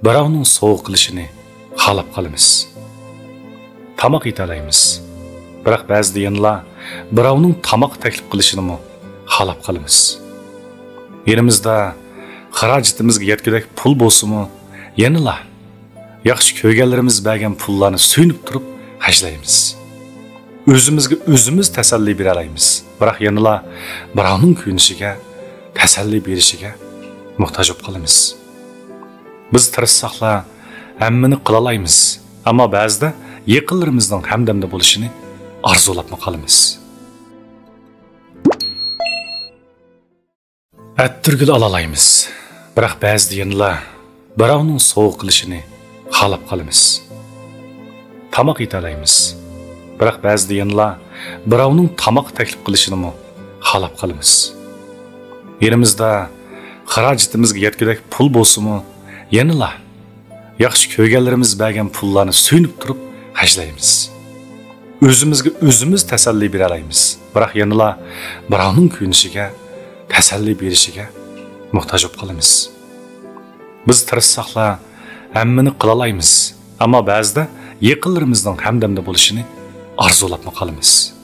birovning sovuq qilishini xalab qolamiz. Tamoq yetalaymiz. Biroq ba'zida yana birovning tamoq taklif qilishini xalab qolamiz. Yerimizda xarajatimizga yetgidek pul bo'lsa-mu, yana yaxshi ko'rganlarimiz bergan pullarni suyunib turib hajlaymiz. O'zimizga o'zimiz tasalli bera olamiz. Biroq yana birovning kuyunishiga, tasalli berishiga muhtoj bo'lib qolamiz. Biz tirishsaqlar hammani qila olamiz, ammo ba'zida yaqinlarimizning hamdamda bo'lishini arzulab qolamiz. Attirgul olalaymiz. Biroq ba'zida yana birovning sovuq qilishini xalab qolamiz. Tamoq yetalaymiz. Biroq ba'zida yana birovning tamoq taklif qilishini xalab qolamiz. Yerimizda xarajatimizga yetgidek pul bo'lsa-mu, yana yaxshi ko'rganlarimiz bergan pullarni suyunib turib hajlaymiz. O'zimizga o'zimiz tasalli bera olamiz. Biroq yana birovning kuyunishiga, tasalli berishiga muhtoj bo'lib qolamiz. Biz tirishsaqlar hammani qila olamiz, ammo ba'zida yaqinlarimizning hamdamda bo'lishini arzulab qolamiz.